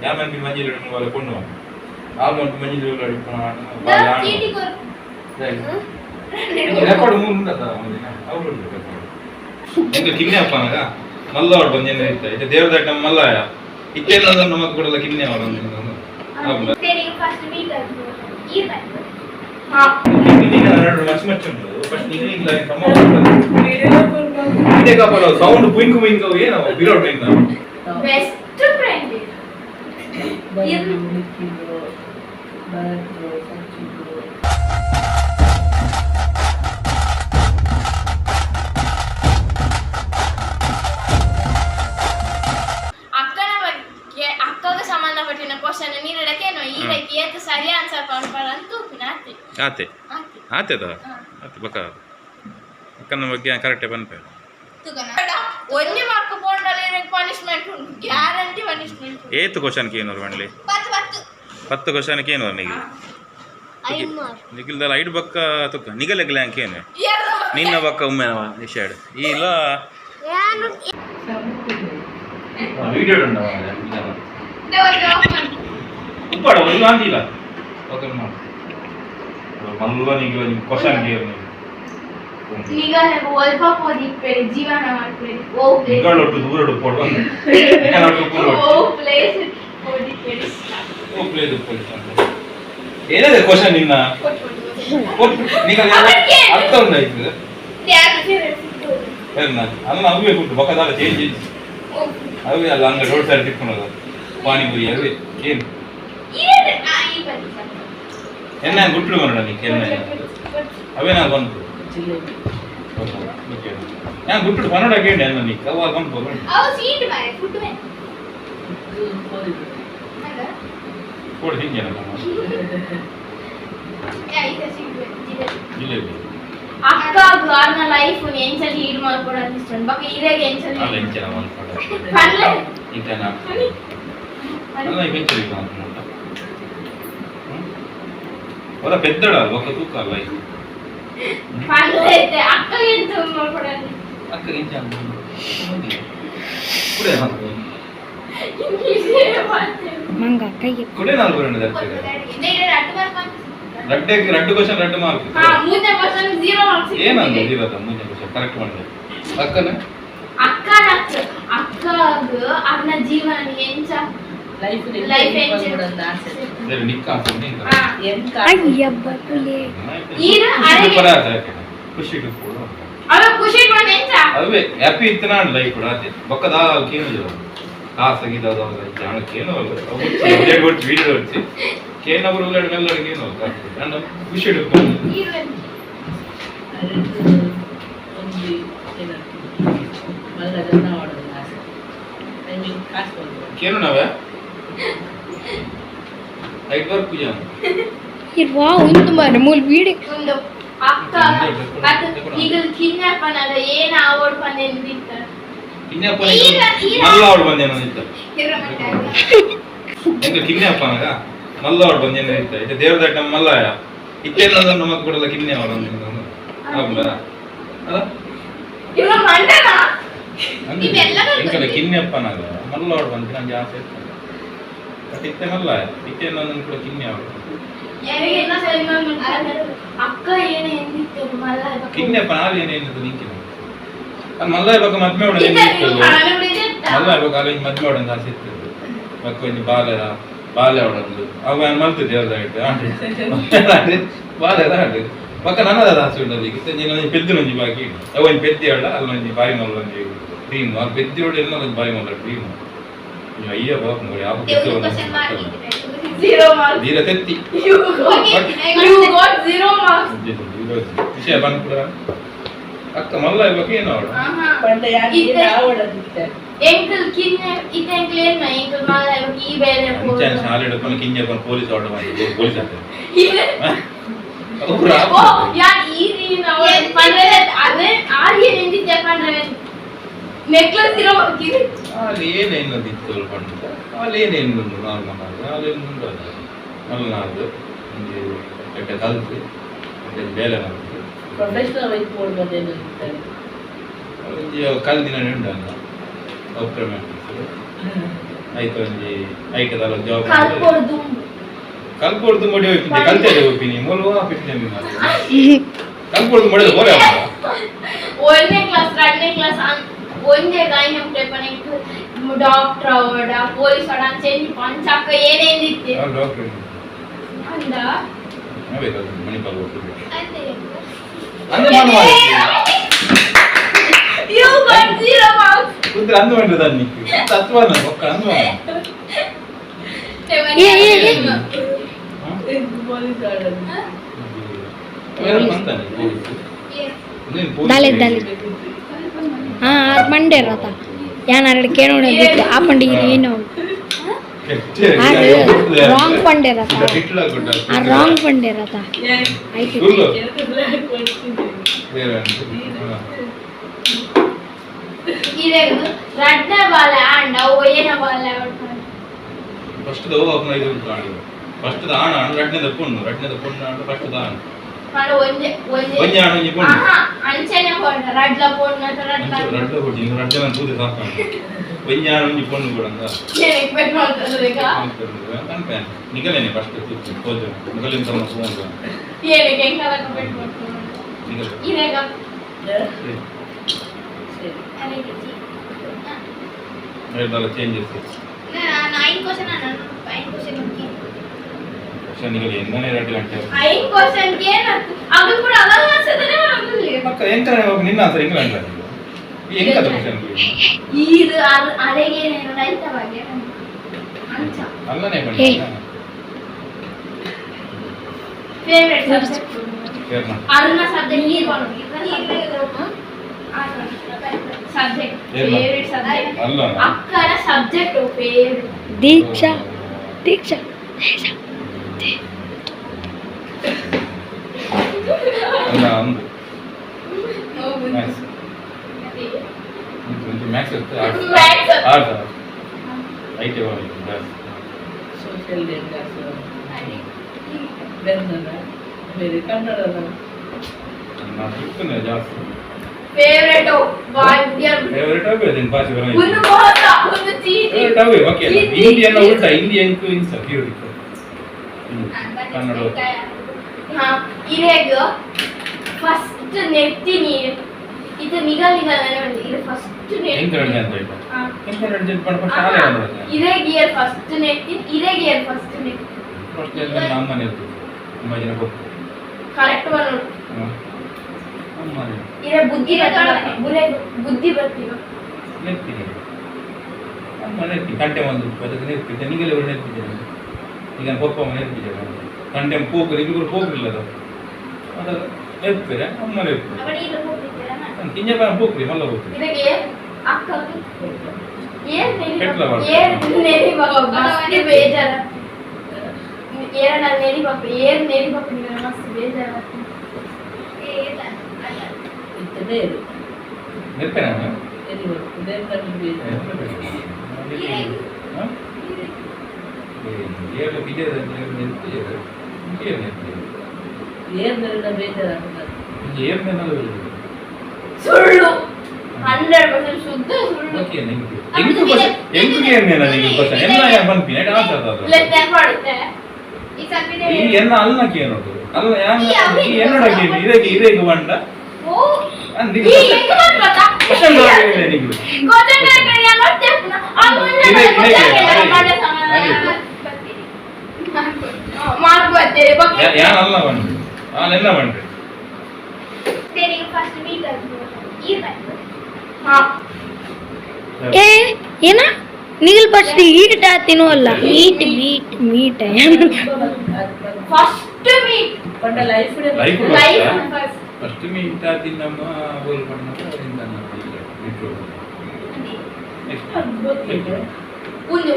ಯಾಮನ್ ಮಂಜಿಲು ವಲ ಕೊಂಡು ಆಲ್ಮಂಟ್ ಮಂಜಿಲು ಅಡಿಪಣ ರೆಕಾರ್ಡ್ ಮುಂದದ ಅವರು ಎಂತ ಕಿನ್ನೆ ಅಪ್ಪನಾಗ ಮಲ್ಲವಾಡು ಬಂದೇನೆ ಇತ್ತ ಇದು ದೇವದಟ್ಟ ಮಲ್ಲಯ ಇತ್ತೇನದ ನಮಗ್ ಕೊಡಲ್ಲ ಕಿನ್ನೆ ಅವರ ಹೌದಾ ಸೌಂಡ್ ಪುಯಿಂಕ್ ಪುಯಿಂಕ್ ಏನು ಬಿರೋಡ್ ಬೆಸ್ಟ್ ಫ್ರೆಂಡ್ ಅಕ್ಕಗೆ ಸಂಬಂಧಪಟ್ಟಿನ ಕ್ವಶನ್ ನೀಡಡಕೇನೋ ಇದಕ್ಕೆ ಏತ ಸರಿ ಆನ್ಸರ್ ಪಂಪರಂತೂ ನಾತೆ ಆತೆ ಆತೆದ ಆತೆ ಬಕ ಅಕ್ಕನ ಬಗ್ಗೆ ಕರೆಕ್ಟ್ ಬಂಪೆ ತುಗನ ಒಂದೇ ಮಾರ್ಕ್ ಕೊಂಡಲೆ ಪನಿಷ್ಮೆಂಟ್ ಉಂಟು guarantee punishment eighth question K ಏನೋ ಬಂಡ್ಲಿ 10 ಕ್ವಶನ್ ಕೆ ಏನೋ ನಿಗೆ ನಿಗಿಲ್ದಲ್ಲ ಐದು ಬಕ್ಕ ತುಕ ನಿಗಲೆಗ್ಲ ಅಂಕೆ ಏನು ನಿನ್ನ ಬಕ್ಕ ಉಮ್ಮೆನವ ನಿಶಾಡ್ ಇಲ್ಲ ವಿಡಿಯೋ ಉಂಟವ ಉಪ್ಪಡ ಒಂದು ಅಂದಿಲ್ಲ ಓಕೆ ಮಾಡು ಮಲ್ಲುವ ನಿಗೆ ಕ್ವಶನ್ ಕೆ ನಿಗಲೆ ಒಲ್ಪ ಪೋದಿಪ್ಪೆರೆ ಜೀವನ ಮಾಡ್ಪೆರೆ ಓ ಪ್ಲೇಸ್ ನಿಗಳೊಟ್ಟು ದೂರಡು ಪೋಡು ನಿಗಳೊಟ್ಟು ಪೋಡು ಓ ಪ್ಲೇಸ್ ಪೋದಿಪ್ಪೆರೆ ಓ ಪ್ಲೇಸ್ ಪೋದಿಪ್ಪೆರೆ ಏನಿದೆ ಕ್ವಶನ್ ನಿನ್ನ ನಿಗಲೆ ಅರ್ಥ ಉಂಟಾಯ್ತು ಏನ ಅಲ್ಲ ಅವೇ ಕೊಟ್ಟು ಬಕದಾಲ ಚೇಂಜ್ ಅವೇ ಅಲ್ಲ ಹಂಗ ರೋಡ್ ಸೈಡ್ ತಿಕ್ಕೊಳೋದು ಪಾನಿಪುರಿ ಅವೇ ಏನು ಎನ್ನ ಗುಟ್ಲು ಮಾಡೋಣ ನೀ ಎನ್ನ ಅವೇ ನಾ ಬಂತು ഞാൻ കുട്ടിട്ട് പനോടൊക്കെ ഉണ്ട് എന്നാ നീ കവാകം പോകും ಅಕ್ಕ ಗಾರ್ನ ಲೈಫ್ ಎಂಚಲ್ ಹೀಡ್ ಮಾಡ್ಕೊಡೋದು ಇಷ್ಟ ಬಕ ಇರೆಗೆ ಎಂಚಲ್ ಅಲ್ಲ ಎಂಚಲ ಮಾಡ್ಕೊಡೋದು ಪನ್ಲೆ ಇಂತನ ಅಲ್ಲ ಎಂಚಲ ಮಾಡ್ಕೊಡೋದು ಒರ ಪೆದ್ದಡ ಒಕ ತೂಕ ಅಲ್ಲ ಇದು ಪನ್ಲೆ ಅಕ್ಕ ಎಂತ ಮಾಡ್ಕೊಡೋದು ಅಕ್ಕ ಎಂಚ ಕುಡೆ ಹಾಕು ಮಂಗ ಕೈಗೆ ಕುಡೆ ನಾಲ್ಕು ಬರೋಣ ಆಗ್ತದೆ ರಡ್ಡು ಕ್ವಶನ್ ರಡ್ಡು ಮಾರ್ಕ್ ಹಾ ಮೂರನೇ ಕ್ವಶನ್ 0 ಮಾರ್ಕ್ಸ್ ಏನಂತ 0 ಅದ ಮೂರನೇ ಕ್ವಶನ್ ಕರೆಕ್ಟ್ ಮಾಡಿದೆ ಅಕ್ಕನ ಅಕ್ಕಗ ಅವನ ಜೀವನ ಎಂಚ ಲೈಫ್ ಎಂಚ ಸರಿ ನಿಕ್ಕ ಹಾಕ್ತೀನಿ ಎಂತ ಅಯ್ಯಬ್ಬ ಕುಲೆ ಈಗ ಅರೆಗೆ ಪರಾತ ಖುಷಿ ಕೊಡು ಅವ ಖುಷಿ ಪಡ ಎಂಚ ಅವೇ ಹ್ಯಾಪಿ ಇತ್ತನ ಲೈಫ್ ಕೊಡಾತೆ ಬಕ್ಕದ ಕೇನು ಕಾಸಾಗಿದಾದ ಜಾಣಕ್ಕೇನು ಅವು ಒಟ್ಟು ವಿಡಿಯೋ వచ్చి ಕೇನವರು ಎಲ್ಲರಿಗೆ ಏನು ನಾನು ಖುಷಿ ಇಡ್ಕೊಂಡು ಒಂಜಿ ಮಲ್ಲಗನ್ನ ಮಾಡೋದು ಆಸೆ ನಾನು ಕಾಸು ಕೊಡ್ತೀನಿ ಕೇನು ನಾವೇ ಐಟ್ ವರ್ಕ್ ಪೂಜಾ ಇರ್ವಾ ಒಂದು ಮಾರ ಮೂಲ ವೀಡಿಯೋ ಒಂದು ಅಕ್ಕ ಅದು ಈಗ ಕಿಡ್ನಾಪನದ ಏನ ಅವಾರ್ಡ್ ಬಂದೇನು ದಿತ್ತ ಕಿಡ್ನಾಪ್ ಮಲ್ಲ ಅವಳು ಬಂದೇನೋ ಇತ್ತ ಎಂತ ಕಿಡ್ನಾಪನಗ ಮಲ್ಲ ಅವಳು ಬಂದೇನೋ ಇತ್ತ ಇದು ದೇವದಟ್ಟ ಮಲ್ಲಯ ಇತ್ತೇನದ ನಮಗ್ ಕೊಡಲ್ಲ ಕಿಡ್ನಿ ಅವಳು ಹೌದಾ ಅಲ್ಲ ಇವ ಮಂಡನ ಎಂಕಲ ಕಿಡ್ನಾಪನಗ ಮಲ್ಲ ಅವಳು ಬಂದ್ರೆ ನಂಗೆ ಆಸೆ ಇತ್ತು ಬಟ್ ಇತ್ತೆ ಮಲ್ಲ ಇತ್ತೇನೊಂದು ಕೂಡ ಕಿಡ್ನಿ ಅವಳು ಯಾರಿಗೆಲ್ಲ ಸರಿ ಅಕ್ಕ ಏನ ಎಂದಿತ್ತು ಮಲ್ಲ ಕಿಡ್ನಾಪ್ ಏನೇನದು ನಿಂಕಿನ ಮಲ್ಲ ಇವಾಗ ಮದ್ಮೆ ಅವಳು ಮಲ್ಲ ಇವಾಗ ಅಲ್ಲಿ ಮದ್ಮೆ ಅವಳು ಆಸೆ ಇತ್ತು ಮಕ್ಕ ಒಂದು ಬಾಲ್ಯ ಅವಳಂದು ಅವ ಮಲ್ತು ದೇವದಾയിട്ട് ಬಾಲ್ಯದ ಹಾಡು ಪಕ್ಕ ನನ್ನದ ಆಸೆ ಉಂಟು ಈಗ ನೀನು ಪೆದ್ದು ನಂಜಿ ಬಾಕಿ ಅವ ಒಂದು ಪೆದ್ದಿ ಅವಳ ಅಲ್ಲೊಂದು ಬಾಯಿ ಮಲ್ಲ ಒಂದು ಕ್ರೀಮ್ ಆ ಪೆದ್ದಿ ಅವಳು ಎಲ್ಲ ಒಂದು ಬಾಯಿ ಮಲ್ಲ ಕ್ರೀಮ್ ಅಯ್ಯ ಬಾಬು ನೋಡಿ ಯಾವ ಧೀರ ತೆತ್ತಿ ವಿಷಯ ಬಂದ್ಬಿಡ ಅಕ್ಕ ಮಲ್ಲ ಇವಾಗ ಏನು ಅವಳು ಎಂಕಲ್ ಕಿನ್ನೆ ಇತೆ ಎಂಕಲ್ ಏನ ಎಂಕಲ್ ಮಾಲ ಈ ಬೇರೆ ಶಾಲೆ ಹಿಡ್ಕೊಂಡು ಕಿಂಜೆ ಬಂದು ಪೊಲೀಸ್ ಆರ್ಡರ್ ಮಾಡಿದ್ರು ಪೊಲೀಸ್ ಓ ಯಾ ಈ ರೀನ ಪಂಡ್ರೆ ಅದೇ ಆರ್ಯ ಎಂದಿದ್ದೆ ಪಂಡ್ರೆ ನೆಕ್ಲೆಸ್ ಇರೋ ಕಿರಿ ಅಲ್ಲಿ ಏನೇನು ಇತ್ತು ಪಂಡ ಅಲ್ಲಿ ಏನೇನು ನಾರ್ಮಲ್ ಅಲ್ಲಿ ಮಲ್ನಾಡು ಒಂದು ಕೆಟ್ಟ ಕಲ್ತು ಮತ್ತೆ ಬೇಲೆ ಮಾಡ್ತು ಪ್ರೊಫೆಷನಲ್ ವೈಟ್ ಮಾಡ್ಬೋದೇನು ಕಲ್ ದಿನ ಉಂಟಲ್ಲ ಡಾಕ್ಟರ್ ಮ್ಯಾಟ್ರಿಕ್ಸ್ ಆಯ್ತು ಒಂಜಿ ಐಟದಲ್ಲ ಜಾಬ್ ಕಲ್ಪೊಡ್ದು ಕಲ್ಪೊಡ್ದು ಮಡಿ ಹೋಗ್ತಿದ್ದೆ ಕಲ್ತೇವೆ ಹೋಗ್ತೀನಿ ಮೂಲವ ಪಿಟ್ಟೆ ಕಲ್ಪೊಡ್ದು ಮಡಿದ ಬೋರೆ ಒಂದನೇ ಕ್ಲಾಸ್ ಎರಡನೇ ಕ್ಲಾಸ್ ಒಂದೇ ಗಾಯನ ಪೇಪರ್ ಡಾಕ್ಟರ್ ಅವಡ ಪೊಲೀಸ್ ಅವಡ ಚೇಂಜ್ ಪಂಚಾಕ ಏನೇನಿತ್ತು ಡಾಕ್ಟರ್ ಅಂದ ನಾವೇದು ಮಣಿಪಾಲ್ ಹೋಗ್ತಿದ್ದೆ ಅಂದೆ ಅಂದ ಮಾಡಿ ಯು ಗಾಟ್ 0 ಮಾರ್ಕ್ಸ್ ಕುಂದ್ರೆ ಅಂದ ಮಾಡಿದ ನಿಕ್ಕು ತತ್ವನ ಒಕ್ಕ ಅಂದ ಪೊಲೀಸ್ ಆಡೋದು ಅಂತಾನೆ दाले दाले हाँ आज मंडे रहता यार नारे के नोड़े बिट्टू आ पंडी ये नो रॉन्ग पंडे रहता आ रॉन्ग पंडे रहता आई ಇದೆ ರಡ್ಡ ಬಾಲ ಅಂಡ ಓಯನ ಬಾಲ ಫಸ್ಟ್ ದೋ ಅಪ್ನ ಇದು ಕಾಣು ಫಸ್ಟ್ ದ ಆಣ ರಡ್ಡದ ಪೊಣ್ಣು ಅಂಡ ಫಸ್ಟ್ ದ ಆಣ ನಾನು ಒಂಜೆ ಆಣ ಒಂಜಿ ಪೊಣ್ಣು ಅಂಚನೆ ಪೊಣ್ಣ ರಡ್ಡ ಪೊಣ್ಣ ರಡ್ಡ ಪೊಣ್ಣು ಇಂದು ರಡ್ಡ ನಾನು ತೂದೆ ಸಾಕ ಒಂಜಿ ಆಣ ಒಂಜಿ ಪೊಣ್ಣು ಕೂಡ ಅಂದ నేను ఎక్స్పెక్ట్ ಮಾಡ್ತದగా ಕನ್ಪೆ ನಿಗಲೇನೆ ಫಸ್ಟ್ ತೂತು ಹೋದ ನಿಗಲಿನ ತಮ್ಮ ಫೋನ್ ಏನಕ್ಕೆ ಹೆಂಗಲ್ಲ ಕಮೆಂಟ್ ಮಾಡ್ತೀನಿ ನಿಗಲ ಇದೇಗ ಸರಿ ಹೇಳ್ದಲ್ಲ ಚೇಂಜಸ್ ನೈನ್ ಕ್ವಶನ್ ನಾನು 9 ಕ್ವಶನ್ ಓಕೆ ಕ್ವಶನ್ ನಿಗಲ ಎಂದನೇ 2 ಗಂಟೆ 5 ಕ್ವಶನ್ ಗೆ ಅದು ಕೂಡ ಅಲ್ಲ ಅನ್ಸುತ್ತದೆ ನನಗೆ ಪಕ್ಕ ಎಂಕನೇ ಹೋಗಿ ನಿನ್ನ ಆನ್ಸರ್ ಇಂಗ್ಲೆಂಡ್ ಅಲ್ಲಿ ಈ ಎಂಕದ ಕ್ವಶನ್ ಇದು ಅರೆಗೆ ನಾನು ರೈತ ಬಗ್ಗೆ ಅಂಚ ಅಲ್ಲನೇ ಬಂದ ಫೇವರೇಟ್ ಸಬ್ಜೆಕ್ಟ್ ಕೇರ್ನ ಅರುಣ ಸಬ್ಜೆಕ್ಟ್ ನೀರು ಬರೋದು ಸಬ್ಜೆಕ್ಟ್ ಫೇವರೇಟ್ ಸಬ್ಜೆಕ್ಟ್ ಅಲ್ಲ ಅಕ್ಕನ ಸಬ್ಜೆಕ್ಟ್ ಫೇವರೇಟ್ दीक्षा दीक्षा ಅಲ್ಲ ಒಂದು ಮ್ಯಾಥ್ಸ್ ಮ್ಯಾಥ್ಸ್ ಆರ್ಟ್ಸ್ ಐಟಿ ಹೋಗಿ ಸೋಷಿಯಲ್ ಕ್ಲಾಸ್ ಬೆಂದನ ಬೇರೆ ಕನ್ನಡದ ನಾನು ಇರ್ತೇನೆ ಜಾಸ್ತಿ ಫೇವರೇಟ್ ವಾದ್ಯಂ ಫೇವರೇಟ್ ಆಗೋದು ಭಾಷೆ ಬರೋದು ಒಂದು ಮೋಸ ಒಂದು ಚೀಟಿ ಫೇವರೇಟ್ ಆಗೋದು ಓಕೆ ಇಂಡಿಯನ್ ಉಲ್ಟಾ ಇಂಡಿಯನ್ಕು ಇನ್ಸೆಕ್ಯೂರ್ ಕನ್ನಡ ಹಾ ಇರೇಗ ಫಸ್ಟ್ ನೆತ್ತಿ ನೀರು ಇದು ನಿಗಲ್ ನೆನಪು ಇದು ಫಸ್ಟ್ ಹೆಂಗ್ ನೆತ್ತಿ ಅಂತ ಹೇಳ್ತಾ ಹೆಂಗ್ ರೆಡ್ ಪಡ್ಪ ಶಾಲೆ ಅಂದ್ರೆ ಇರೇಗ ಇಯರ್ ಫಸ್ಟ್ ನೆತ್ತಿ ಇರೇಗ ಇಯರ್ ಫಸ್ಟ್ ನೆತ್ತಿ ಫಸ್ಟ್ ಎಲ್ಲ ನಮ್ಮ ಮನೆ ಇರ್ತದೆ ತುಂಬ ಜನ ಹೋಗ್ತಾರೆ ಕರೆಕ್ಟ್ ಬರೋದು ನಮ್ಮ ಮನೆ ಇರೇ ಬುದ್ಧಿ ಬರ್ತೀವ ನೆರ್ತೀನಿ ನಮ್ಮ ಮನೆ ನೆರ್ತೀನಿ ಕಂಟೆ ಒಂದು ಅದಕ್ಕೆ ನೆರ್ತಿದ್ದೆ ನಿಗಲೇ ಒಳ್ಳೆ ನೆರ್ತಿದ್ದೇನೆ ಈಗ ಪಪ್ಪ ನೆರ್ತಿದ್ದೇನೆ ಕಂಟೆ ಪೋಕರು ಇಬ್ಬರು ಪೋಕರಿಲ್ಲ ಅದು ನೆರ್ತಾರೆ ನಮ್ಮ ಮನೆ ಇರ್ತದೆ ಅವಡಿ ಇದು ಹೋಗ್ತಿದ್ದೀರಾ ತಿಂಜ ಪೋಕ್ರಿ ಮಲ್ಲ ಹೋಗ್ತೀವಿ ಇದಕ್ಕೆ ಅಕ್ಕ ಪೆಟ್ಲ ಮಾಡ್ತಾರೆ. नेरी बाबा मस्त बेजार ಏರ ನಾನು नेरी बाबा नेरी बाबा ನಿಮಗೆ ಮಸ್ತ್ ಬೇಜಾರ ಇತ್ತದೇ ಇದು ನೆರ್ಪೇನೆ ಅವನು ಎಲ್ಲಿ ಇದೇ ಕಣ್ಣು ಬೇರೆ ಏಳು ಬಿಜೆ ನೆರ್ತಿದ್ದಾರೆ ಏರ್ನೆಲ್ಲ ಬೇಜಾರಾಗ್ತದೆ ಏರ್ಮೇನಲ್ಲ ಸುಳ್ಳು 100% ಶುದ್ಧ ಸುಳ್ಳು ಓಕೆ ಎಂಟು ಏರ್ಮೇನ ನಿಮಗೆ ಗೊತ್ತಾ ಎಲ್ಲ ಬಂದ್ಪಿ ನೆಟ್ ಆಡ್ತದ ಲೆಟ್ ಮಾಡುತ್ತೆ ಈ ಸಬ್ಬಿದೆ ಈ ಎನ್ನ ಅಲ್ಲಕ್ಕೆ ಏನೋದು ಅಲ್ಲ ಈ ಏನೋಡಕ್ಕೆ ಇರೇಗೆ ಬಂಡ ಓ ಅಂದಿ ಈ ಹೆಂಗ್ ಮಾಡ್ತಾ ಕ್ವಶ್ಚನ್ ಮಾಡಿಲ್ಲ ನಿಮಗೆ ಗೊತ್ತಿಲ್ಲ ಕಣೆ ಮಾಡ್ತೇನೆ ಮಾಡ್ಬೋದೆ ಯಾನ್ ಅಲ್ಲ ಬಂದು ನಾನೆಲ್ಲ ಬಂದ್ರೆ तेरी फर्स्ट मीट ये हां ए ये ना निगल फर्स्ट ईट आतीनो अल्ला मीट है फर्स्ट मीट ಪಂಡ life life first first meet ಆದಿ ನಮ್ಮ ಬೋಲ್ பண்ணது ಇಂದ ನಾವು ಬಿಟ್ರು ಗೊತ್ತಿದೆ ಒಂದು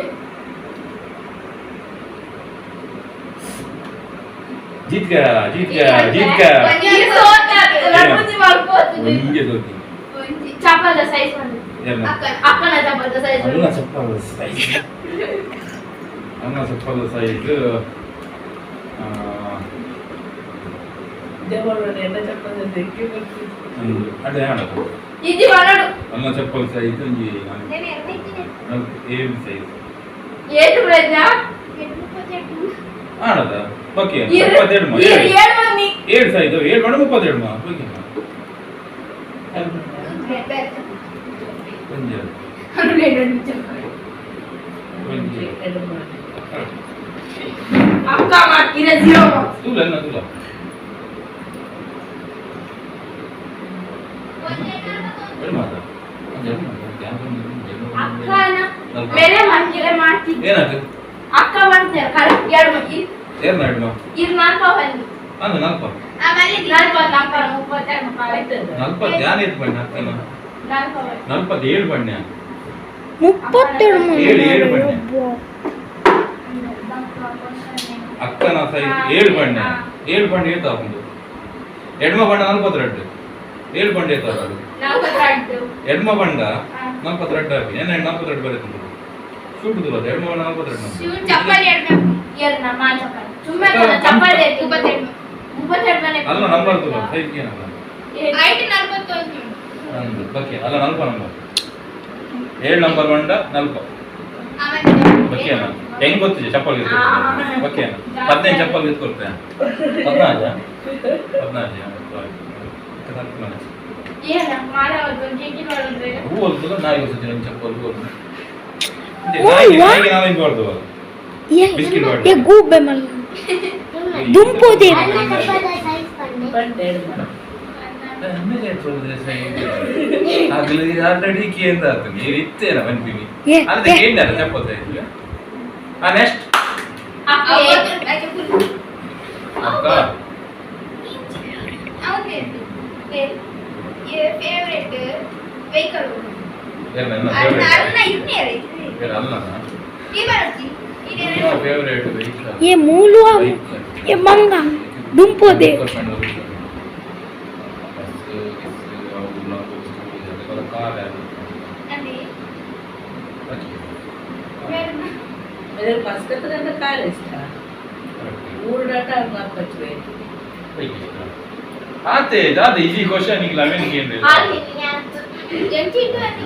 जीत गया ये सोता रघुजी ಮಾಡ್ಬೋದು ಹಿಂಗೆ ಸೋತಿ ಚಪ್ಪಲ ಸೈಜ್ ಮಾಡಿ ಏನು ಅಕ್ಕನ ಚಪ್ಪಲ ಸೈಜ್ ಅನ್ನ ಚಪ್ಪಲ ಸೈಜ್ ದೇವರನ್ನ ಎಲ್ಲ ಚಪ್ಪಲಿ ತೆಕ್ಕೆ ಬರ್ತಿತ್ತು ಅದೇ ಹಾಡು ಇದು ಮಾಡೋದು ಅನ್ನ ಚಪ್ಪಲ ಸೈಜ್ ಒಂಜಿ ಏಮ್ ಸೈಜ್ ಏನು ಪ್ರಜ್ಞ ಆಡದ ಓಕೆ ಇರು 27 ಮಾ ಇರು ಹೇಳು ಮಮ್ಮಿ 7 ಸೈದು 7 ಮಾಡು 32 ಮಾ ಓಕೆ ಒಂಜಿ ಅಕ್ಕ ಮಾಡ್ತೀರ 0 ಮಾರ್ಕ್ಸ್ ತೂಲ ಅಲ್ಲ ತೂಲ ಏನು ಮಾಡ ಅಕ್ಕನ ಮೇಲೆ ಮಾಡ್ತೀರ ಮಾಡ್ತಿದ್ದೆ ಏನಾಯ್ತು ಅಕ್ಕ ಮಾಡ್ತಾರೆ ಕರೆಕ್ಟ್ ಎರಡು ಮಕ್ಕಿ ಏನು ಮಾಡಿದ್ಮ ಇದು ನಾಲ್ಕು ಬಂದು ಅಂದು ನಾಲ್ಕು ಆಮೇಲೆ 44 32 ಮಕ್ಕಳು ನಾಲ್ಕು ಧ್ಯಾನ ಇತ್ತು ಬಣ್ಣ ಅಕ್ಕನ 47 ಬಣ್ಣ 32 7 ಬಣ್ಣ ಅಕ್ಕನ ಸೈ 7 ಬಣ್ಣ 7 ಬಣ್ಣ ಏತ ಒಂದು ಎಡ್ಮ ಬಣ್ಣ 42 7 ಬಣ್ಣ ಏತ ಅದು 42 ಎಡ್ಮ ಬಣ್ಣ 42 ಆಗಿ ಏನ 42 ಬರುತ್ತೆ ಶೂಟುದಿಲ್ಲ ಎಡ್ಮ ಬಣ್ಣ 42 ಶಿವ ಚಪ್ಪಲಿ ಎರಡು ಮಾ ಚಪ್ಪಲಿ ಸುಮ್ಮನೆ ಚಪ್ಪಲಿ 32 ಮನೆ ಅಲ್ಲ ನಂಬರ್ ತುಲ ಸೈಜ್ ಏನಲ್ಲ ಹೈಟ್ 41 ನಂದು ಓಕೆ ಅಲ್ಲ 40 ನಂಬರ್ 7 ನಂಬರ್ ಬಂಡ 40 ಓಕೆನಾ ಹೆಂಗ್ ಗೊತ್ತಿದೆ ಚಪ್ಪಲ್ ಓಕೆನಾ 15 ಚಪ್ಪಲ್ ಇಟ್ಕೊಳ್ತೆ 15 ಏನ ಮಾಡವದು ಕೇಕಿ ನೋಡಿದ್ರೆ ಹೂ ಹೋಗ್ತದ ನಾಯಿ ಹೋಗ್ತದೆ ನಿಮ್ಮ ಚಪ್ಪಲ್ ಹೂ ನಾಯಿ ನಾವು ಹಿಂಗೆ ಹೊಡೆದು ಬಿಸ್ಕಿಟ್ ಹೊಡೆದು ये गूबे मल दुंपो दे ಆಲ್ರೆಡಿ ಕೇಂದ್ರ ಆಯ್ತು ನೀರು ಇತ್ತೇನ ಬಂದ್ಬಿನಿ ಏ, ಅರ್ಧ ಏ. ಕೇಂದ್ರ ಚಪ್ಪಲ್ ಸೈಜ್ ನೆಕ್ಸ್ಟ್ ಅಕ್ಕ ಅಕ್ಕ ಅವನೇ ಫೇವರೇಟ್ ವೆಹಿಕಲ್ ನನ್ನ ಅಣ್ಣ ಇವನೇ ಅಲ್ಲ ಈ ಬರ್ತಿ ಫೇವರೇಟ್ ವೆಹಿಕಲ್ ये मूलुआ ये मंगा दुंपो दे ಅಲ್ಲಿ मेरे पास कितना कार है इसका ऊर डाटा मार पचवे आते दादा इजी क्वेश्चन निकला मैंने गेम में ಅಲ್ಲಿ ಎಂಟಿ ಇತ್ತು ಅಲ್ಲಿ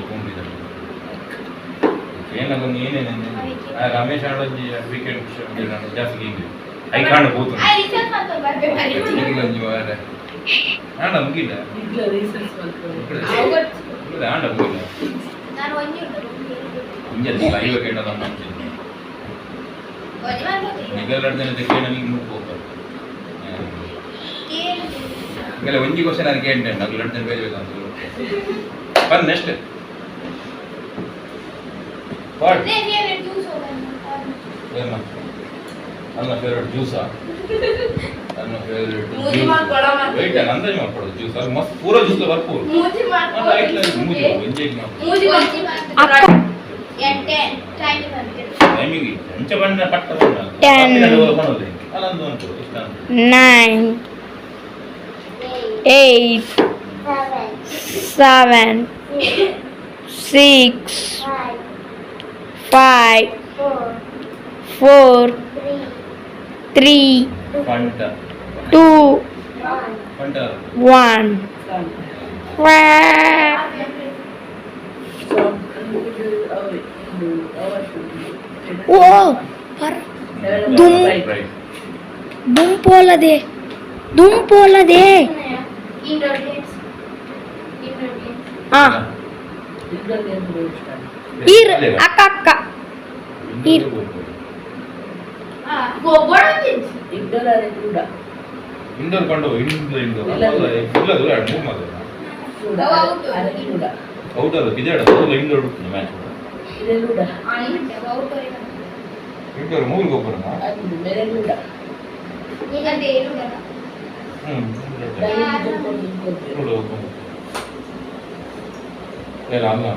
ಏನದು ನೀನೇನೆ ರಮೇಶ್ ಆಡೋಜಿ ವೀಕೆಂಡ್ ಜಾಸ್ತಿ ಗೇಮ್ ಐ ಕಾಂಡ್ ಹೋತು ಆ ರಿಸಲ್ಟ್ ಅಂತ ಬರ್ಬೇಕು ಇಲ್ಲ ಜೀವಾರೆ ಆಡ ಮುಗಿಲ್ಲ इधर रीಸನ್ಸ್ ಮಾಡ್ತಾರೆ ಇಲ್ಲ ಆಡ ಮುಗಿಲ್ಲ ನಾನು ಒಂಜಿ ಇಂಜೆ ಲೈವ್ ಕೇಂದ್ರ ನಮ್ಮ ಅಂತಿದ್ದೆ ಒಂಜಿ ಮಾಡ್ಬೋದು ನಿಗಲರ್ದನೆ ತೆಕ್ಕೆ ನನಗೆ ಮುಟ್ಟು ಹೋಗ್ತಾರೆ ಈಗಲೇ ಒಂಜಿ ಕ್ವಶನ್ ನಾನು ಕೇಳ್ತೇನೆ నాకు ಲಡ್ದನೆ ಬೇಜಬೇಕಂತ ಬನ್ ನೆಕ್ಸ್ಟ್ ವಾಟ್ ನೇ ಫೇವರೇಟ್ ಜ್ಯೂಸ್ ಹೋಗಲ್ಲ ಏನು ನನ್ನ ಫೇವರೇಟ್ ಜ್ಯೂಸಾ ನನ್ನ ಫೇವರೇಟ್ ಮೂಜಿ ಮಾಡ್ಕೊಡ ಮತ್ತೆ ವೆಯ್ಟ್ ಅಂದಾಜು ಮಾಡ್ಕೊಡೋದು ಜ್ಯೂಸ್ ಅದು ಮಸ್ತ್ ಪೂರಾ ಜ್ಯೂಸ್ ಬರ್ಪೂರ್ ಮೂಜಿ ಮಾಡ್ಕೊಡ ಮೂಜಿ ಎಂಜಾಯ್ ಮಾಡಿ ಮೂಜಿ ಮಾಡ್ಕೊಡ ಎಂಟೆ ಟೈಮ್ ಬಂದಿದೆ ಟೈಮಿಂಗ್ ಎಂಚ ಬಣ್ಣ ಪಟ್ಟ ಬಣ್ಣ 10 ಬಣ್ಣೋದು ಅಲ್ಲೊಂದು ಉಂಟು ಇಷ್ಟ 9 8 7 6 5 4 3 ಪಂಟ 2 ಪಂಟ 1 ಓ ದುಂಪೋಲದೆ ಇಂಡೋರ್ ಗೇಮ್ಸ್ ಆ इधर गेम बोलता ಇರ್ ಅಕ್ಕ ಅಕ್ಕ ಇರ್ ಗೋಬೋಡ ತಿನ್ಸ್ इधर आने कूड़ा ಇಂಡೋರ್ ಕೊಂಡು ಇಂಡೋರ್ ಇಲ್ಲ ದೂರ ಮೂವ್ ಮಾಡೋದು कूड़ा आने कूड़ा ಔಟ್ ಅಲ್ಲ ಬಿಜಾಡ ಸೋಲ ಇಂಡೋರ್ ಮ್ಯಾಚ್ इधर कूड़ा ಆನಿಂಟೆ ಔಟೋರಿ ಇಂಡೋರ್ ಮೂರು ಗೊಬ್ಬರನ ಅದು मेरे कूड़ा ಇಲ್ಲದೆ ಇರುವುದಲ್ಲ ನೋಡು ಇಲ್ಲ ಅಲ್ಲ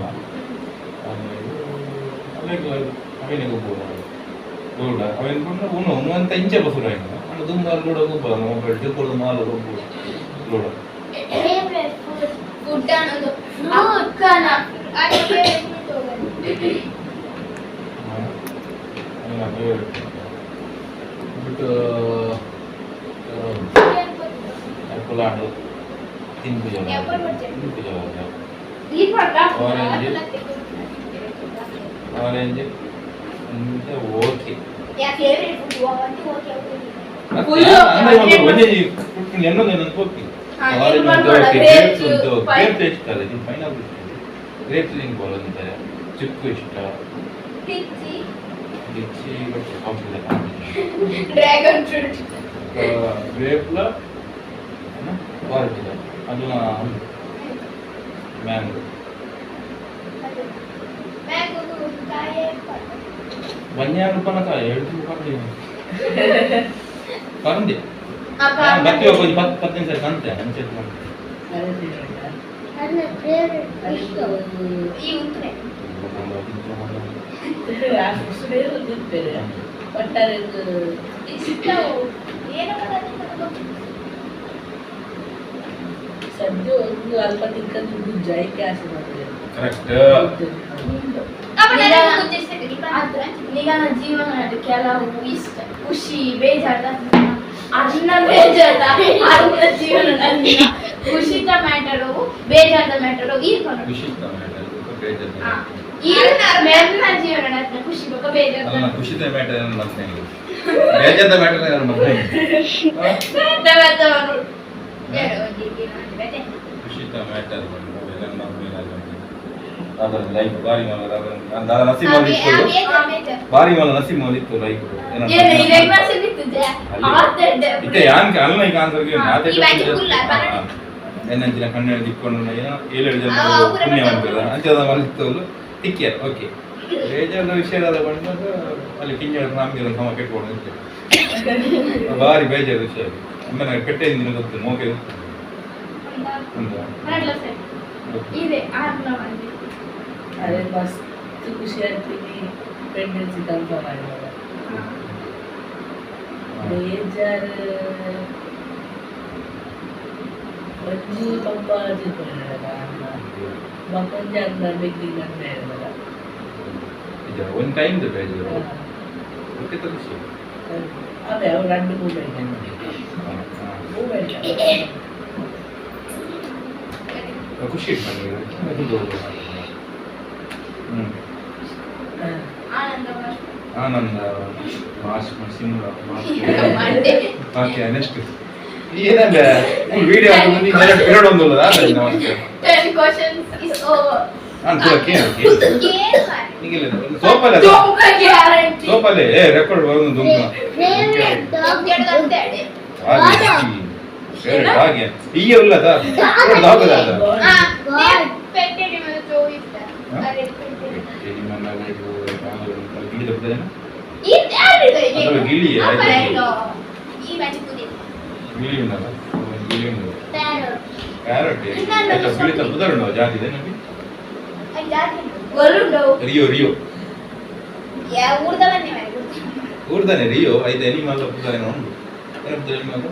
ಅವನಿಗೆ ಹೋಗ್ಬೋದು ದೂಡ ಅವನ್ ಕೊಂಡು ಉಣ್ಣು ಅಂತ ಇಂಚೆ ಬಸರು ಆಯ್ತು ಅವನು ದುಂಬಾಲು ಕೂಡ ಹೋಗ್ಬೋದು ಮೊಬೈಲ್ ತಿಳ್ಕೊಳ್ಳೋದು ಮಾಲು ಹೋಗ್ಬೋದು ದೂಡ ಫೇವರೇಟ್ ಫುಡ್ ಅನ್ನೋದು ಅಕ್ಕನ ಅದು ಫೇವರೇಟ್ ಫುಡ್ ಹೋಗಲ್ಲ ಬಿಟ್ಟು ಆ್ಯಪಲ್ ಹಣ್ಣು ತಿನ್ಬಿಜ ಈ ಪಕ್ಕ orange okay yeah favourite food ಒಂದು ಓಕೆ ಚಿಕ್ಕು ಇಷ್ಟ ಡ್ರ್ಯಾಗನ್ ಫ್ರೂಟ್ ಗ್ರೇಪ್ಲ ಅದು ಮ್ಯಾಂಗೋ ಬನ್ಯಾನ ಪನಕಾಯ ಹೇಳ್ತೀನಿ ಪರಂದಿ ಬತ್ತಿ ಹೋಗಿ 10 ಸರಿ ಕಂತೆ ಅಂಚೆಟ್ ಮಾಡಿ ನನ್ನ ಫೇವರೇಟ್ ಈ ಉಂತ್ರೆ ಸದ್ಯ ಒಂದು ಅಲ್ಪ ತಿಕ್ಕಂದು ಜೈಕೆ ಆಸೆ ಮಾಡ್ತಾರೆ ನಿಗನ ಜೀವನ ಕೆಲವು ಇಷ್ಟ ಖುಷಿ ಬೇಜಾರ್ದ ಅನ್ನ ಬೇಜಾರ್ದ ಅನ್ನ ಜೀವನದಲ್ಲಿ ಖುಷಿತ ಮ್ಯಾಟರು ಬೇಜಾರ್ದ ಮ್ಯಾಟರು ಈರ್ಕೊಂಡು ನನ್ನ ಜೀವನ ಖುಷಿ ಬೇಕು ಬೇಜಾರ್ದ ಖುಷಿತ ಮ್ಯಾಟರ್ ಬೇಜಾರ್ದ ಮ್ಯಾಟರ್ ಖುಷಿತ ಮ್ಯಾಟರ್ ಲೈಫ್ ಬಾರಿ ಮಲ್ಲ ನಸೀಮಲ್ಲಿ ಇತ್ತು ಲೈಫ್ ಇತ್ತೆ ಯಾನ್ಕೆ ಅಲ್ಲ ಈಗ ಆನ್ಸರ್ಗೆ ಏನಂಚಿನ ಕಣ್ಣು ದಿಕ್ಕೊಂಡು ಏನೋ 7 ಜನ ಪುಣ್ಯವಂತರ ಅಂಚದ ಮಲಿತ್ತವಳು ಟಿಕ್ಕಿಯರ್ ಓಕೆ ಬೇಜಾರದ ವಿಷಯದ ಬಂದಾಗ ಅಲ್ಲಿ ಕಿಂಜಳ ನಮಗೆ ಸಮ ಕೆಟ್ಕೊಂಡು ಇರ್ತೇವೆ ಭಾರಿ ಬೇಜಾರದ ವಿಷಯ ಒಮ್ಮೆ ಕೆಟ್ಟ ದಿನ ಗೊತ್ತು ಮೋಕೆ ಇದೆ ಅದೇ ಮಸ್ತ್ ಖುಷಿ ಆಗ್ತೀನಿ ಪ್ರೆಗ್ನೆನ್ಸಿ ಕನ್ಫರ್ಮ್ ಆಗಿವಾಗ ಬೇಜಾರು ಒಂಜಿ ಪಪ್ಪ ತಿಳ್ಕೊಂಡಿರಲ್ಲ ಮಕ್ಕೊಂಜಿ ಅನ್ನ ಬೆಗ್ಗಿ ಗಂಡ ಇರಲ್ಲ ಒಂದು ಟೈಮ್ ಬೇಜಾರು ಅದೇ ಅವ್ರು 2 ಮೂಮೆಂಟ್ ಖುಷಿ ಆನಂದ ಓಕೆ ನೆಕ್ಸ್ಟ್ ಏನಂದ್ರೆ ವಿಡಿಯೋ ಪಿರಿಯಡ್ ಒಂದಲ್ಲ 10 questions is over ನಾನು ಸೋಪಲ್ಲೇ ರೆಕಾರ್ಡ್ ಬರೋದು ಹಾಗೆ ಈಗ ಉಲ್ಲದ ಗಿಳಿ ಕ್ಯಾರೆಟ್ ಬುಧರುಂಡ ಜಾತಿ ರಿಯೋ ರಿಯೋ ಊರ್ದಾನೆ ರಿಯೋ ಐದು ಎನಿಮಲ್ ಬುಧರೇನೋ ಉಂಟು ಎನಿಮಲ್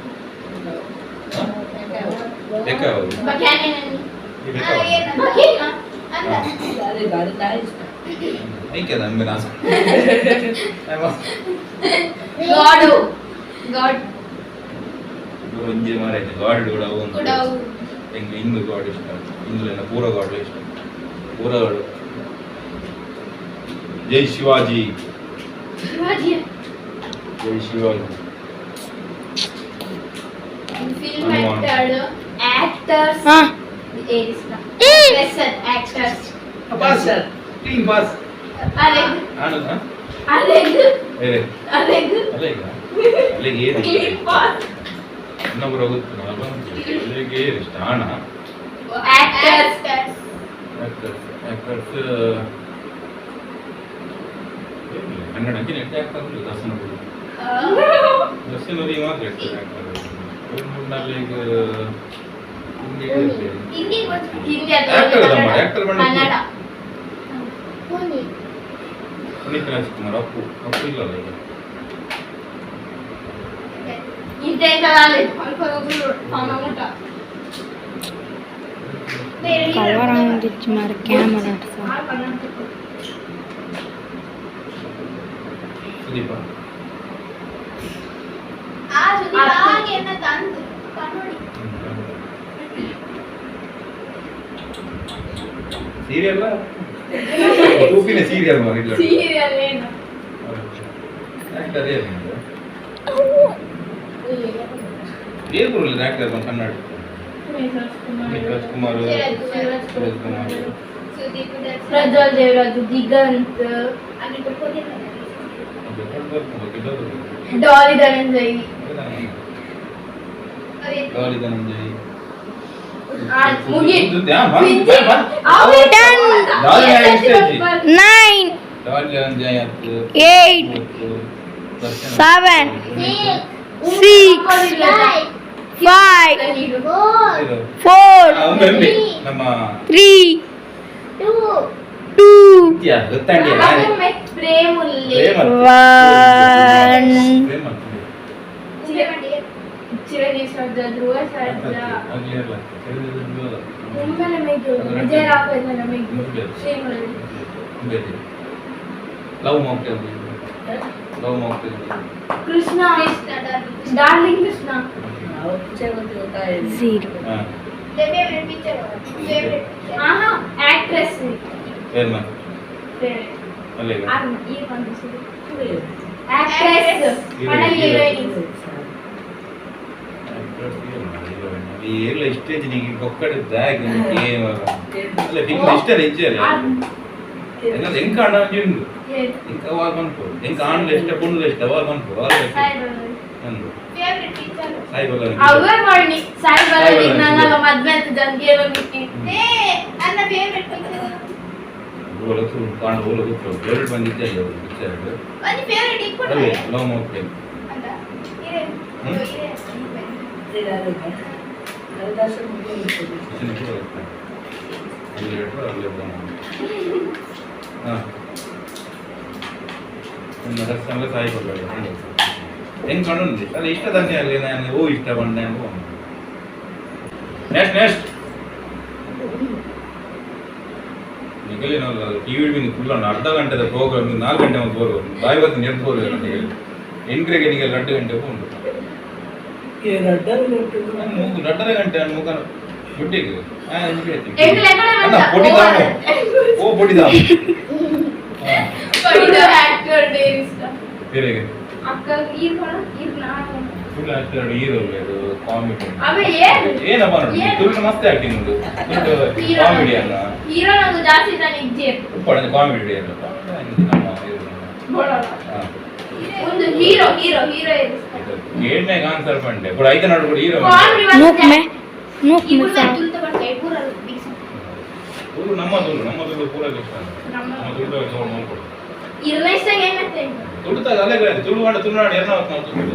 ಒಂಜೆ ಮಾರೈತೆ ಗಾಡ್ ಕೂಡ ಹೆಂಗೆ ಹಿಂದೂ ಗಾಡ್ ಇಷ್ಟ ಹಿಂದೂಲಿನ ಪೂರ ಗಾಡ್ ಇಷ್ಟ ಪೂರ ಗಾಡು ಜೈ ಶಿವಾಜಿ ಜೈ Shivaji actors actors pass clean pass aleg clean pass ಇನ್ನೊಬ್ಬರು ಹೋಗುತ್ತೆ ಅಲ್ಲಿಗೆ ಇಷ್ಟ ಹಣ actors ಕನ್ನಡಕ್ಕೆ ನೆಟ್ ಆಗ್ತದೆ ದರ್ಶನವರಿಗೆ ಮಾತ್ರ ಇರ್ತಾರೆ ಪುನೀತ್ ರಾಜ್ಕುಮಾರ್ ಅಪ್ಪು ಅಪ್ಪು ಇಲ್ಲಲ್ಲ ಈಗ ಸುದೀಪ ಸೀರಿಯಲ್ ತೂಪಿನ ಸೀರಿಯಲ್ ಸೀರಿಯಲ್ ಏನು ಆಕ್ಟರ್ ಏನು ಏನು ಬರಲಿಲ್ಲ ಆಕ್ಟರ್ ಕನ್ನಡ ರಾಜ್ಕುಮಾರ್ ಪ್ರಜ್ವಲ್ ದೇವರಾಜು ದಿಗಂತ್ ಡಾಲಿ ಧನಂಜಯ್ Nine, 8, 7, 6, 5, 4, 3, 2, 1. ಚಿರಂಜೀವಿ ಸರ್ಜಾ, ಧ್ರುವ ಸರ್ಜಾ, ಮುಂಬೈನ Meghu, Vijaya Raghavendra Meghu, Srimurali, love mocktail Krishna, darling Krishna, 0. Actress actress ಎಲ್ಲ ಸ್ಟೇಜ್ ನಿಮಗೆ ಕೊಕ್ಕಡಿದ್ದ ಅಲ್ಲ ಫಿಲ್ಮ್ ಇಷ್ಟ ಇಜ್ಜಲ್ಲ ಹೆಂಗ್ ಕಾಣ ಉಂಟು ಹೆಂಗ್ ಅವಾಗ ಬಂತು ಹೆಂಗ್ ಕಾಣಲು ಇಷ್ಟ ಪುಣ್ಣಲು ಇಷ್ಟ ಅವಾಗ ಬಂತು ಫೇವ್ರೆಟ್ ಬಂದಿದ್ದೆ ಲವ್ ಮಾಕ್ಟೇಲ್ ಸಾಯಿ ಕೊಡ್ಬೇಡ ಹೆಂಗ್ ಕಾಣುಂದಿ ಅಲ್ಲ ಇಷ್ಟ ತಂದೆ ಅಲ್ಲಿ ನಾನು ಓ ಇಷ್ಟ ಬಂದೆ ನೆಕ್ಸ್ಟ್ ನಿಗಲಿನಲ್ಲ ಟಿವಿ ಬಿಂದು ಫುಲ್ ಅರ್ಧ ಗಂಟೆದ ಪ್ರೋಗ್ರಾಮ್ 4 ಗಂಟೆ ಒಂದು ಬೋರು ಬಾಯಿ ಬತ್ತು ನೆಡ್ಬೋದು ಎಂಟ್ರೆಗೆ ನಿಮಗೆ 2 ಗಂಟೆ ಉಂಟು 2.5 ಗಂಟೆ ಮುಖ ಬಿಟ್ಟಿಗೆ ಪೊಡಿದಾಮು ಓ ಪೊಡಿದಾಮು ಬೇರೆಗೆ ಫುಲ್ ಆಕ್ಟರ್ ಹೀರೋ ಇದು ಕಾಮಿಡಿ ಏನಪ್ಪ ನೋಡಿ ತುಳು ಮಸ್ತ್ ಆಕ್ಟಿಂಗ್ ಉಂಟು ಕಾಮಿಡಿ ಅಲ್ಲ ಹೀರೋ ನಂಗೆ ಜಾಸ್ತಿ ತಾನೆ ಇಜ್ಜೆ ಕಾಮಿಡಿ ಅಲ್ಲ ಒಂದು ಹೀರೋ ಏಳ್ನೇ ಆನ್ಸರ್ ಬಂಡೆ ಕೂಡ ಐದು ನಾಡು ಕೂಡ ಹೀರೋ Nook me sound. ನಮ್ಮ ತುಳು ಪೂರ ಇಷ್ಟ ನಮ್ಮ ತುಳು ನೋಡ್ಕೊಡು ತುಳುತ್ತಾಗ ಅಲ್ಲೇ ತುಳು ಮಾಡ ತುಳುನಾಡು ಎಲ್ಲ ನಾವು ತುಳು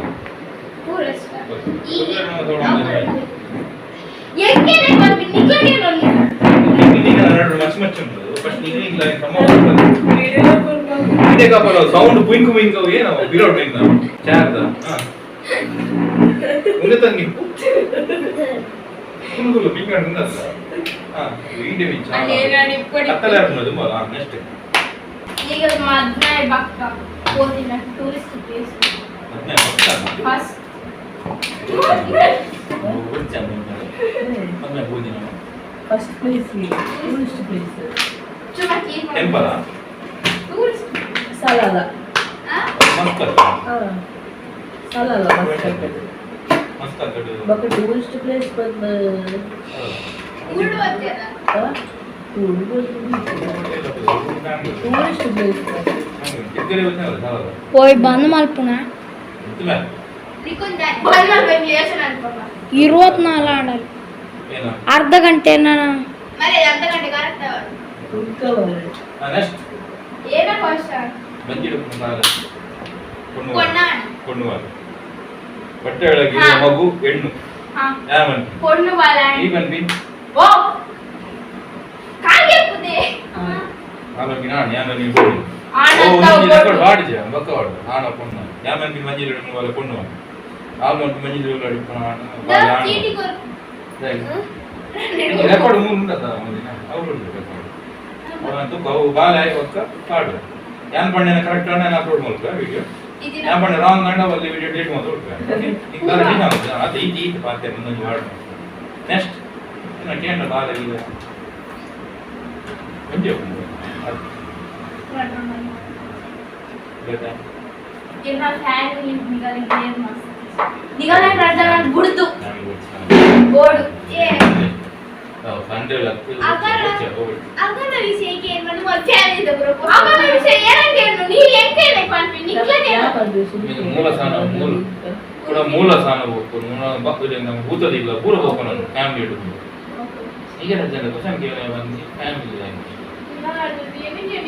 ಸೌಂಡ್ ಪುಯಿಂಕ್ ಪುಯಿಂಕ್ ಏನು ಬಿರೋಡ್ ಚಾರ್ದ ಮುಂದೆ ತಂಗಿ ಕುಂಗುಲು ಪಿಂಗಡ್ ಮುಂದಲ್ಲ ಇಂಡಿ ಮಿಂಚ ಕತ್ತಲೆ ಆಡ್ಬೋದು ತುಂಬಾ ನೆಕ್ಸ್ಟ್ ಈಗ ಮದ್ನೆ ಬಕ್ಕ ಓದಿನ ಟೂರಿಸ್ಟ್ ಪ್ಲೇಸ್ ಮದ್ನೆ ಬಕ್ಕ ಫಸ್ಟ್ ಮದ್ನೆ ಓದಿನ ಫಸ್ಟ್ ಪ್ಲೇಸ್ ಟೂರಿಸ್ಟ್ ಪ್ಲೇಸ್ ಚುಮಕಿ temple tourist Salalah Muscat Salalah Muscat ಬಕ್ಕ ಟೂರಿಸ್ಟ್ ಪ್ಲೇಸ್ ಬಂದ ಉಳ್ಳು ಅಂತೆಲ್ಲ ಟೂರಿಸ್ಟ್ ಪ್ಲೇಸ್ ಹೋಯ್ ಬಂದ್ ಮಲ್ಪುನ ನಿಕುಂದ ಬಂದ ವೆಂಟಿಲೇಷನ್ ಅನ್ಕೋಪ 24 ಆಡಲ್ ಅರ್ಧ ಗಂಟೆ ನಾನು ಮರೆ ಅರ್ಧ ಗಂಟೆ ಕರೆಕ್ಟ್ ಉಳ್ಕವರೆ ನೆಕ್ಸ್ಟ್ ಏನ ಫಸ್ಟ್ ಬಂದಿಡು ಸಾಲ ಕೊಣ್ಣಾಣ ಕೊಣ್ಣುವಾರ ಬಟ್ಟೆ ಒಳಗೆ ಮಗು ಹೆಣ್ಣು ಹಾ ಯಾಮನ್ ಕೊಣ್ಣು ಬಾಲಾಣಿ ಈ ಬನ್ನಿ ಓ ಕಾಗೆ ಪುದೆ ಆಮೇಲೆ ನಾನು ಯಾಮನ್ ನೀವು ಬೋಡಿ ಆನಂದ ರೆಕಾರ್ಡ್ ಬಾಡಿಜೆ ಬಕ್ಕವಾಡ ಆನ ಕೊಣ್ಣ ಯಾಮನ್ ನೀವು ಮಂಜಿಲು ಹೆಣ್ಣು ವಾಲ ಕೊಣ್ಣು ಆಲ್ಮೋಸ್ಟ್ ಮಂಜಿಲು ಅಡಿಪಣ ಬಾಲ ಚೀಟಿ ಕೊರ್ ರೆಕಾರ್ಡ್ ಮುಂದದ ಮುಂದಿನ ಅವರು ರೆಕಾರ್ಡ್ ಬಹು ಬಾಲ ಒಕ್ಕ ಪಾಡು ಯಾನ್ ಪಣ್ಣನ ಕರೆಕ್ಟ್ ಅಣ್ಣ ನಾನು ಅಪ್ಲೋಡ್ ಮಾಡ್ಕ ವಿಡಿಯೋ ಯಾನ್ ಪಣ್ಣ ರಾಂಗ್ ಅಣ್ಣ ಅಲ್ಲಿ ವಿಡಿಯೋ ಡಿಲೀಟ್ ಮಾಡ್ಬಿಡ್ಕ ಈಗ ಡಿಲೀಟ್ ಆಗುತ್ತೆ ಅದು ಈ ಪಾತೆ ಮುಂದೆ ಮಾಡಿ ನೆಕ್ಸ್ಟ್ ಇನ್ನ ಕೇಂದ್ರ ಬಾಲ ಈಗ ವಿಡಿಯೋ ಗೊತ್ತಾ गिरना फैन निकाल के मस्त निकालना राजा गुड़तु बोर्ड ये संडे लगते अगर विषय के मन वो फैन ಇದೆ ಬ್ರೋ ಅಗನ ವಿಷಯ ಏನಂಗೆ ನೀ ಎಂಕೆ ಲೈಕ್ ಮಾಡ್ತೀನಿ ನಿಕ್ಲನೆ ಮೂಲ ಸ್ಥಾನ ಹೋಗ್ಕೊಂಡು ಬಾಕುಲಿ ನಮ್ಮ ಭೂತದಿಲ್ಲ ಪೂರ ಹೋಗ್ಕೊಂಡು ಫ್ಯಾಮಿಲಿ ಇಟ್ಟು ಈಗ ಜನ ಕ್ವಶನ್ ಕೇಳಿ ಬಂದು ಫ್ಯಾಮಿಲಿ ಆಗಿ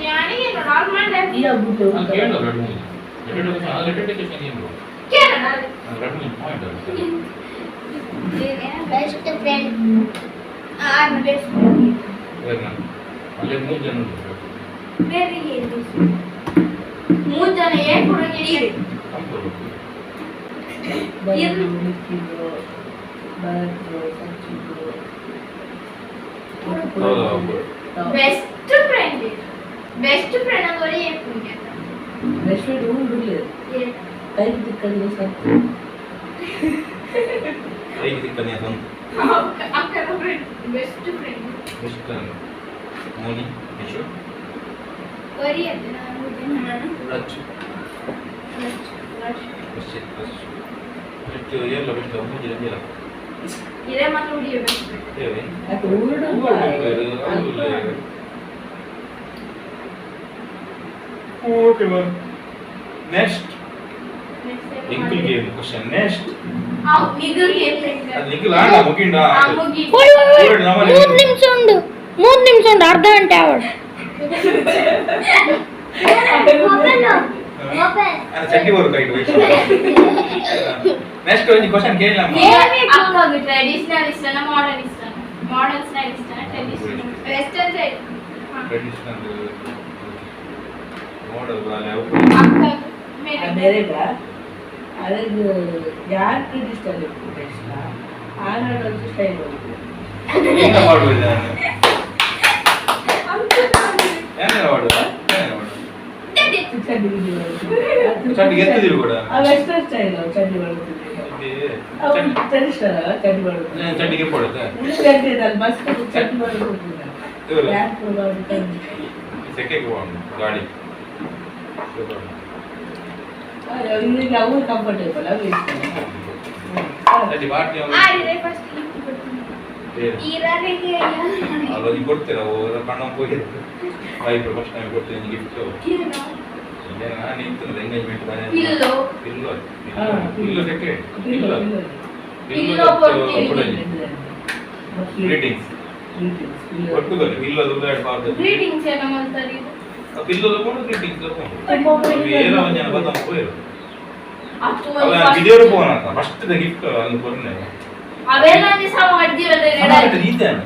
ಯಾನಿಗೆ ನಾರ್ಮಲ್ ಆಗಿ ಯಾ ಬುಟ್ಟು ಕೇಳೋ ಎರಡು ಕ್ವಶನ್ ಏನು ಕೇಳೋಣ ಎರಡು point best friend best friend ಅಲ್ಲಿ ಮೂರು ಜನ ಬೇರೆ ಏನು ಮೂರು ಜನ ಏನು ಕೊಡೋಕೆ ಇರಿ बेस्ट फ्रेंड ಅಂದ್ರೆ ಏನು ಪುಣ್ಯ ಬೆಸ್ಟ್ ಫ್ರೆಂಡ್ ಉಂಡುಲ್ಲ ಕೈ ದಿಕ್ಕಲ್ಲಿ ಸತ್ತು ಕೈ ದಿಕ್ಕಲ್ಲಿ ಅಂತ ಅಕ್ಕನ ಫ್ರೆಂಡ್ ಬೆಸ್ಟ್ ಫ್ರೆಂಡ್ ಮೋನಿ ಯಶೋ ವರಿ ಅಂತ ನಾನು ರಚ್ ಎಷ್ಟು ಎಲ್ಲ ಬಿಟ್ಟು ಮುಂಜಿ ಇಲ್ಲ ಇರೇ ಮಾತ್ರ ಉಡಿಯೋ ಬೆಸ್ಟ್ ಏವೆ ಅದು ಉರುಡು Okay, man. Next. Nikil game question. Next. Nikil game. Nikil ಆಡ ಮುಗಿಂಡ. ಮುಗಿ. 3 ನಿಮಿಷ ಉಂಡು ಅರ್ಧ ಗಂಟೆ ಆವಡ. ಓಪನ್. ಅರೆ ಚಟ್ಟಿ ಬರು ಕೈ ಹೋಯ್ತು. ನೆಕ್ಸ್ಟ್ ಒಂದು ಕ್ವೆಶ್ಚನ್ ಕೇಳಲಮ್ಮ. ಅಕ್ಕಗೆ ಟ್ರೆಡಿಷನಲ್ ಇಷ್ಟನಾ ಮಾಡರ್ನ್ ಇಷ್ಟನಾ? ಮಾಡರ್ನ್ ಸ್ಟೈಲ್ ಇಷ್ಟನಾ traditional? Western style. Traditional model वाले आपका मेरे का अरे यार ट्रेडिशनल बेस्ट आना स्टाइल ಏನು ಮಾಡೋದು ಏನು ಮಾಡೋದು ಚಟ್ಟಿ ಎತ್ತಿದ್ರು ಕೂಡ ವೆಸ್ಟರ್ನ್ ಸ್ಟೈಲ್ ಚಟ್ಟಿ ಮಾಡೋದು ಟ್ರೆಡಿಷನಲ್ ಚಟ್ಟಿ ಮಾಡೋದು ಚಟ್ಟಿಗೆ ಕೊಡುತ್ತೆ ಚಟ್ಟಿ ಅಲ್ಲಿ ಬಸ್ ಚಟ್ಟಿ ಮಾಡೋದು ಯಾರ್ ಮಾಡೋದು ಸೆಕೆಗೆ ಹೋಗೋಣ ಗಾಡಿ ಈಗ ಅವ್ರು ಕಂಫರ್ಟೇಬಲ್ ಅದು ಚಟ್ಟಿ ಬಾಟ್ಲಿ ಆದ್ರೆ ಫಸ್ಟ್ ಇರರಿಗೆ ಅಲ್ಲ ನೀವು ಕೊಡ್ತೀರಾ ಅವರ ಕಣ್ಣ ಹೋಗಿ ವೈಫ್ ಫಸ್ಟ್ ಟೈಮ್ ಕೊಡ್ತೀನಿ ಗಿಫ್ಟ್ ನಾನು ನಿಂತಿರೋದು engagement pillow second pillow greetings ಒಟ್ಟುಗಲ್ಲಿ ಪಿಲ್ಲೋದು ಉದಾಹರಣೆ ಗ್ರೀಟಿಂಗ್ಸ್ ಏನೋ ಮಾಡ್ತಾರೆ ಪಿಲ್ಲೋದು ಕೂಡ ಗ್ರೀಟಿಂಗ್ಸ್ ಏನೋ ಜನ ಬಂದ ಹೋಯ್ರು ಅವ ವಿಡಿಯೋ ಫೋನ್ ಅಂತ ಫಸ್ಟ್ ಗಿಫ್ಟ್ ಅಲ್ಲಿ ಕೊಡ್ನೆ ಅವೆಲ್ಲ ನಿಸ ಮಾಡ್ದಿರೋದೇ ನಡಾಯ್ತು ಇದ್ದಾನೆ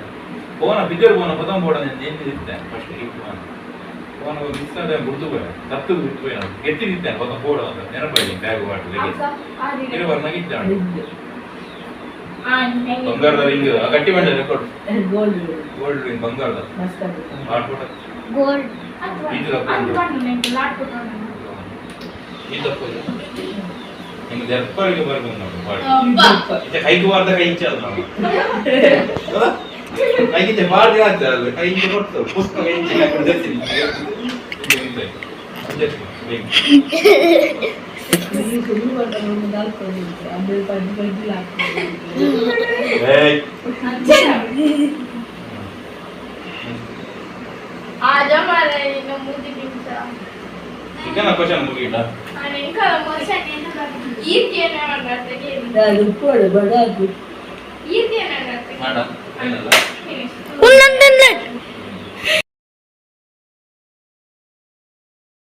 ಫೋನ್ ವಿಡಿಯೋ ಫೋನ್ ಪದಂ ಬೋಡ ಏನು ಇತ್ತೆ ಫಸ್ಟ್ ಗಿಫ್ಟ್ ಫೋನ್ ಮಿಸ್ ಆದ ಗುರ್ತು ಬೇಡ ತತ್ತು ಬಿಟ್ಟು ಬೇಡ ಎತ್ತಿದ್ದೆ ಪದಂ ಬೋಡ ಅಂತ ನೆನಪಾಗಿ ಬ್ಯಾಗ್ ವಾಟರ್ ಲೆಗೆ ಬರ್ನಾಗಿದ್ದಾನೆ ಬಂಗಾರದ ರಿಂಗ್ ಗಟ್ಟಿ ಬಂಡ ರೆಕಾರ್ಡ್ ಗೋಲ್ಡ್ ರಿಂಗ್ ಬಂಗಾರದ ಮಾಡ್ಕೊಡ ಗೋಲ್ಡ್ ಇದು ನಿಮ್ಗೆ ದರ್ಪರಿಗೆ ಬರ್ಬೋದು ನಾವು ಇದು ಕೈಗೆ ಬಾರ್ದ ಕೈ ಇಂಚ ಅದು ನಾವು ಕೈಗೆ ಬಾರ್ದ ಆಗ್ತದೆ ಕೈ ಇಂಚ ಕೊಡ್ತೇವೆ ಪುಸ್ತಕ ಕೈ ಇಂಚ ಹಾಕೊಂಡು आज हमारा इनो मुझे किंचा इतना क्वेश्चन मुगीಟ आणि का क्वेश्चन ಏನು ಈ ಕೇನ ಮಾಡ್ತಾರೆ ಅದು ಕೊಡು ಬಡ ಅದು ಈ ಕೇನ ಮಾಡ್ತಾರೆ ಮಾಡ ಏನಲ್ಲ